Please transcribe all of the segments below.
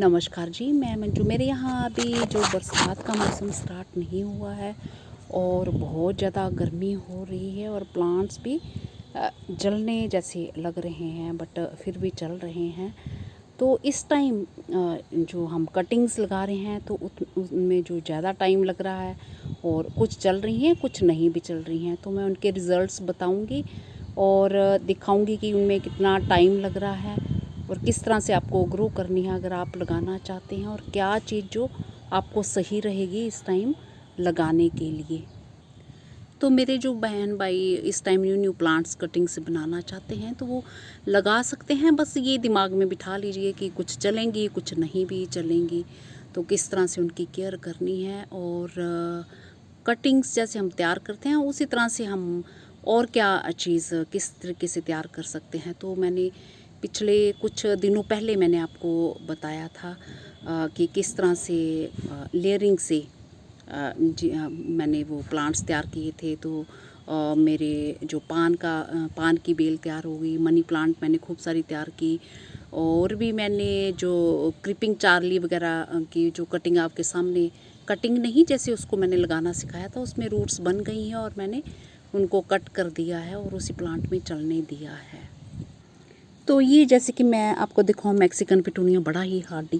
नमस्कार जी, मैं मंजू। मेरे यहाँ अभी जो बरसात का मौसम स्टार्ट नहीं हुआ है और बहुत ज़्यादा गर्मी हो रही है और प्लांट्स भी जलने जैसे लग रहे हैं, बट फिर भी चल रहे हैं। तो इस टाइम जो हम कटिंग्स लगा रहे हैं तो उनमें जो ज़्यादा टाइम लग रहा है और कुछ चल रही हैं, कुछ नहीं भी चल रही हैं। तो मैं उनके रिज़ल्ट्स बताऊंगी और दिखाऊंगी कि उनमें कितना टाइम लग रहा है और किस तरह से आपको ग्रो करनी है अगर आप लगाना चाहते हैं, और क्या चीज़ जो आपको सही रहेगी इस टाइम लगाने के लिए। तो मेरे जो बहन भाई इस time new new plants cutting से बनाना चाहते हैं तो वो लगा सकते हैं। बस ये दिमाग में बिठा लीजिए कि कुछ चलेंगी, कुछ नहीं भी चलेंगी, तो किस तरह से उनकी केयर करनी है। और कटिंग्स जैसे हम तैयार करते हैं उसी तरह से हम और क्या चीज़ किस तरीके से तैयार कर सकते हैं। तो मैंने पिछले कुछ दिनों पहले मैंने आपको बताया था कि किस तरह से लेयरिंग से मैंने वो प्लांट्स तैयार किए थे। तो मेरे जो पान की बेल तैयार हो गई, मनी प्लांट मैंने खूब सारी तैयार की, और भी मैंने जो क्रीपिंग चार्ली वगैरह की जो कटिंग आपके सामने, कटिंग नहीं जैसे उसको मैंने लगाना सिखाया था, उसमें रूट्स बन गई हैं और मैंने उनको कट कर दिया है और उसी प्लांट में चलने दिया है। तो ये जैसे कि मैं आपको दिखाऊं, मैक्सिकन पिटूनिया बड़ा ही हार्डी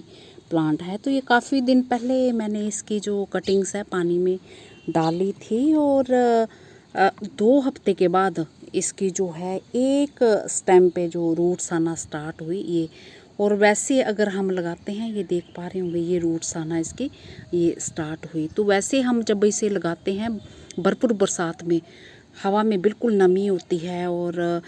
प्लांट है। तो ये काफ़ी दिन पहले मैंने इसकी जो कटिंग्स है पानी में डाली थी और 2 हफ्ते के बाद इसकी जो है एक स्टेम पे जो रूट्स आना स्टार्ट हुई ये। और वैसे अगर हम लगाते हैं, ये देख पा रहे होंगे, ये रूट्स आना इसकी ये स्टार्ट हुई। तो वैसे हम जब इसे लगाते हैं भरपूर बरसात में, हवा में बिल्कुल नमी होती है और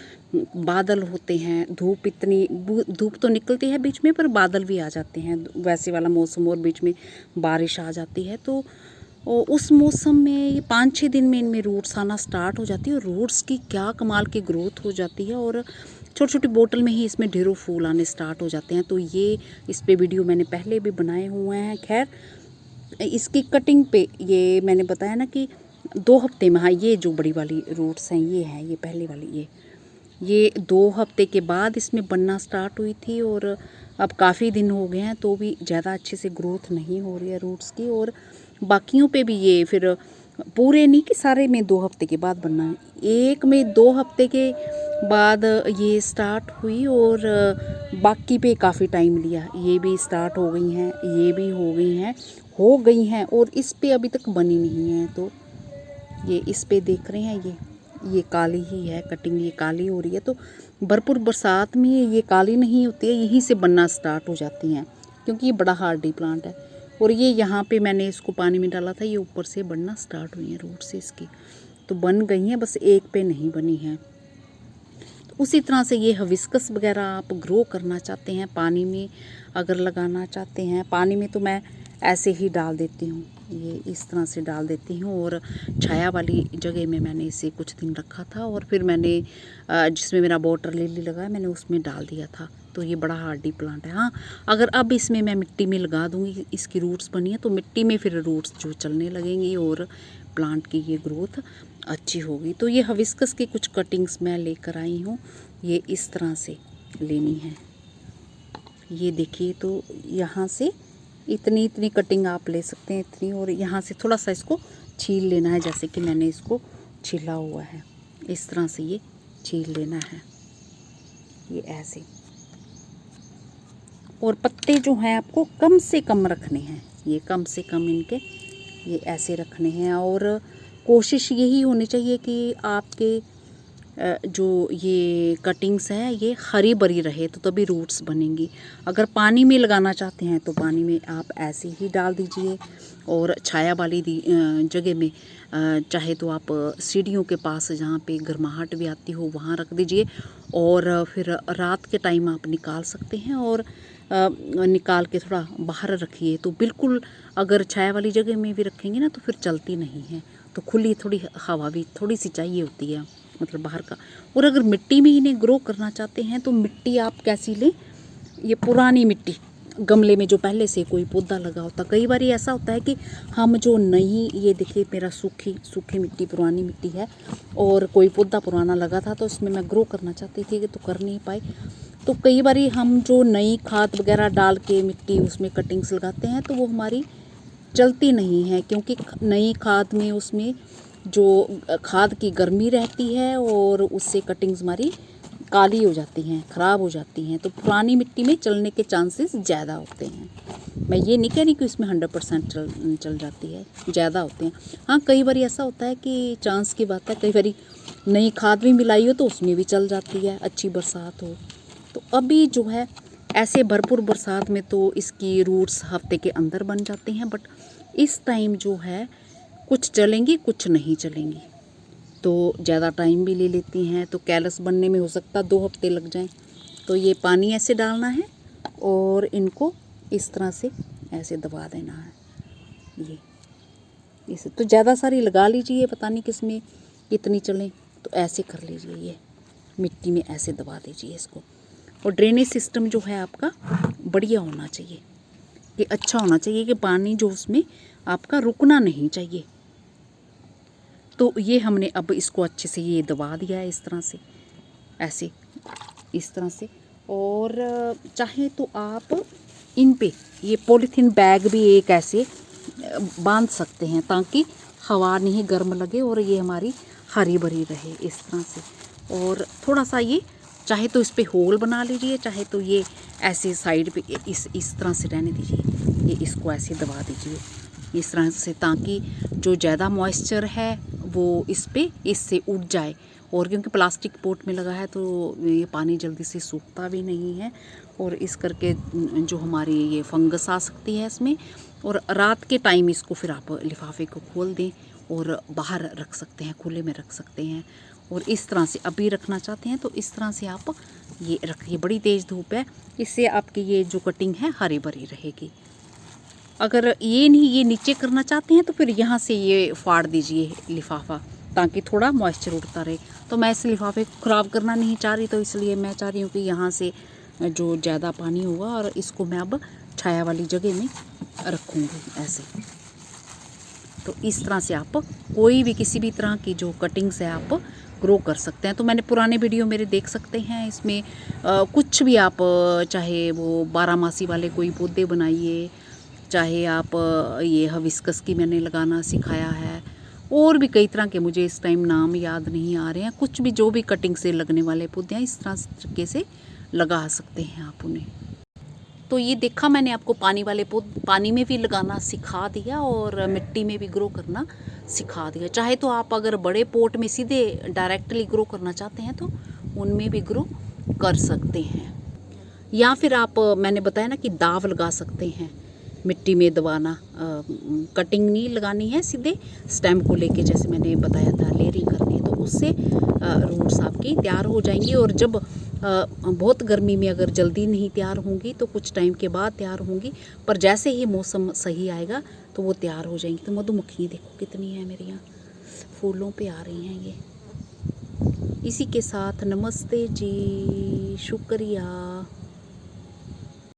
बादल होते हैं, धूप तो निकलती है बीच में, पर बादल भी आ जाते हैं, वैसे वाला मौसम, और बीच में बारिश आ जाती है। तो उस मौसम में ये 5-6 दिन में इनमें रूट्स आना स्टार्ट हो जाती है और रूट्स की क्या कमाल की ग्रोथ हो जाती है और छोटी छोटी बोतल में ही इसमें ढेरों फूल आने स्टार्ट हो जाते हैं। तो ये इस पे वीडियो मैंने पहले भी बनाए हुए हैं। खैर, इसकी कटिंग पे ये मैंने बताया ना कि 2 हफ्ते में, हाँ, ये जो बड़ी वाली रूट्स हैं ये हैं, ये पहले वाली, ये 2 हफ्ते के बाद इसमें बनना स्टार्ट हुई थी और अब काफ़ी दिन हो गए हैं तो भी ज़्यादा अच्छे से ग्रोथ नहीं हो रही है रूट्स की। और बाकियों पे भी ये फिर पूरे नहीं कि सारे में 2 हफ्ते के बाद बनना है, एक में 2 हफ्ते के बाद ये स्टार्ट हुई और बाकी पे काफ़ी टाइम लिया। ये भी स्टार्ट हो गई हैं, ये भी हो गई हैं और इस पे अभी तक बनी नहीं है। तो ये इस पे देख रहे हैं, ये काली ही है कटिंग, ये काली हो रही है। तो भरपूर बरसात में ये काली नहीं होती है, यहीं से बनना स्टार्ट हो जाती हैं क्योंकि ये बड़ा हार्डी प्लांट है। और ये यहाँ पे मैंने इसको पानी में डाला था, ये ऊपर से बनना स्टार्ट हुई है रूट से इसकी, तो बन गई हैं, बस एक पे नहीं बनी है। तो उसी तरह से ये हिबिस्कस वगैरह आप ग्रो करना चाहते हैं, पानी में अगर लगाना चाहते हैं, पानी में तो मैं ऐसे ही डाल देती हूँ, ये इस तरह से डाल देती हूँ। और छाया वाली जगह में मैंने इसे कुछ दिन रखा था और फिर मैंने जिसमें मेरा वाटर लिली लगा है मैंने उसमें डाल दिया था। तो ये बड़ा हार्डी प्लांट है। हाँ, अगर अब इसमें मैं मिट्टी में लगा दूँगी, इसकी रूट्स बनी है तो मिट्टी में फिर रूट्स जो चलने लगेंगी और प्लांट की ये ग्रोथ अच्छी होगी। तो ये हिबिस्कस की कुछ कटिंग्स मैं लेकर आई हूँ, ये इस तरह से लेनी है। ये देखिए, तो यहाँ से इतनी कटिंग आप ले सकते हैं, इतनी, और यहाँ से थोड़ा सा इसको छील लेना है, जैसे कि मैंने इसको छीला हुआ है, इस तरह से ये छील लेना है, ये ऐसे। और पत्ते जो हैं आपको कम से कम रखने हैं, ये कम से कम इनके ये ऐसे रखने हैं। और कोशिश यही होनी चाहिए कि आपके जो ये कटिंग्स हैं ये हरी भरी रहे, तो तभी रूट्स बनेंगी। अगर पानी में लगाना चाहते हैं तो पानी में आप ऐसे ही डाल दीजिए, और छाया वाली जगह में चाहे तो आप सीढ़ियों के पास जहाँ पे गर्माहट भी आती हो वहाँ रख दीजिए, और फिर रात के टाइम आप निकाल सकते हैं और निकाल के थोड़ा बाहर रखिए। तो बिल्कुल अगर छाया वाली जगह में भी रखेंगे ना तो फिर चलती नहीं है, तो खुली थोड़ी हवा भी थोड़ी सी चाहिए होती है, मतलब बाहर का। और अगर मिट्टी में इन्हें ग्रो करना चाहते हैं तो मिट्टी आप कैसी लें, ये पुरानी मिट्टी, गमले में जो पहले से कोई पौधा लगा होता। कई बार ऐसा होता है कि हम जो नई, ये देखिए मेरा सूखी मिट्टी, पुरानी मिट्टी है और कोई पौधा पुराना लगा था तो इसमें मैं ग्रो करना चाहती थी तो कर नहीं पाई। तो कई बारी हम जो नई खाद वगैरह डाल के मिट्टी उसमें कटिंग्स लगाते हैं तो वो हमारी चलती नहीं है, क्योंकि नई खाद में उसमें जो खाद की गर्मी रहती है और उससे कटिंग्स हमारी काली हो जाती हैं, ख़राब हो जाती हैं। तो पुरानी मिट्टी में चलने के चांसेस ज़्यादा होते हैं। मैं ये नहीं कह रही कि इसमें 100% चल जाती है, ज़्यादा होते हैं। हाँ, कई बार ऐसा होता है कि चांस की बात है, कई बार नई खाद भी मिलाई हो तो उसमें भी चल जाती है, अच्छी बरसात हो तो। अभी जो है ऐसे भरपूर बरसात में तो इसकी रूट्स हफ्ते के अंदर बन जाती हैं, बट इस टाइम जो है कुछ चलेंगी कुछ नहीं चलेंगी, तो ज़्यादा टाइम भी ले लेती हैं। तो कैलस बनने में हो सकता 2 हफ्ते लग जाएं। तो ये पानी ऐसे डालना है और इनको इस तरह से ऐसे दबा देना है। ये इसे तो ज़्यादा सारी लगा लीजिए, पता नहीं किस में कितनी चलें, तो ऐसे कर लीजिए, ये मिट्टी में ऐसे दबा दीजिए इसको। और ड्रेनेज सिस्टम जो है आपका बढ़िया होना चाहिए, कि अच्छा होना चाहिए, कि पानी जो उसमें आपका रुकना नहीं चाहिए। तो ये हमने अब इसको अच्छे से ये दबा दिया है इस तरह से, ऐसे इस तरह से। और चाहे तो आप इन पे ये पॉलीथीन बैग भी एक ऐसे बांध सकते हैं, ताकि हवा नहीं गर्म लगे और ये हमारी हरी भरी रहे इस तरह से। और थोड़ा सा ये चाहे तो इस पे होल बना लीजिए, चाहे तो ये ऐसे साइड पे इस तरह से रहने दीजिए। ये इसको ऐसे दबा दीजिए इस तरह से, ताकि जो ज़्यादा मॉइस्चर है वो इस पे इससे उड़ जाए। और क्योंकि प्लास्टिक पोट में लगा है तो ये पानी जल्दी से सूखता भी नहीं है, और इस करके जो हमारी ये फंगस आ सकती है इसमें। और रात के टाइम इसको फिर आप लिफाफे को खोल दें और बाहर रख सकते हैं, खुले में रख सकते हैं। और इस तरह से अभी रखना चाहते हैं तो इस तरह से आप ये रखिए। बड़ी तेज़ धूप है, इससे आपकी ये जो कटिंग है हरी भरी रहेगी। अगर ये नहीं, ये नीचे करना चाहते हैं तो फिर यहाँ से ये फाड़ दीजिए लिफाफा, ताकि थोड़ा मॉइस्चर उड़ता रहे। तो मैं इस लिफाफे को ख़राब करना नहीं चाह रही, तो इसलिए मैं चाह रही हूँ कि यहाँ से जो ज़्यादा पानी होगा और इसको मैं अब छाया वाली जगह में रखूँगी ऐसे। तो इस तरह से आप कोई भी किसी भी तरह की जो कटिंग्स है आप ग्रो कर सकते हैं। तो मैंने पुराने वीडियो मेरे देख सकते हैं, इसमें कुछ भी आप चाहे वो 12 मासी वाले कोई पौधे बनाइए, चाहे आप ये हिबिस्कस की मैंने लगाना सिखाया है, और भी कई तरह के मुझे इस टाइम नाम याद नहीं आ रहे हैं। कुछ भी जो भी कटिंग से लगने वाले पौधे हैं इस तरीके से लगा सकते हैं आप उन्हें। तो ये देखा मैंने आपको पानी वाले पौधे पानी में भी लगाना सिखा दिया और मिट्टी में भी ग्रो करना सिखा दिया। चाहे तो आप अगर बड़े पोट में सीधे डायरेक्टली ग्रो करना चाहते हैं तो उनमें भी ग्रो कर सकते हैं, या फिर आप मैंने बताया ना कि दाव लगा सकते हैं मिट्टी में दबाना। कटिंग नहीं लगानी है, सीधे स्टेम को लेके जैसे मैंने बताया था लेयरिंग करनी है, तो उससे रूट्स आपकी तैयार हो जाएंगी। और जब बहुत गर्मी में अगर जल्दी नहीं तैयार होंगी तो कुछ टाइम के बाद तैयार होंगी, पर जैसे ही मौसम सही आएगा तो वो तैयार हो जाएंगी। तो मधुमक्खियाँ देखो कितनी है मेरे यहाँ, फूलों पे आ रही हैं ये। इसी के साथ नमस्ते जी, शुक्रिया।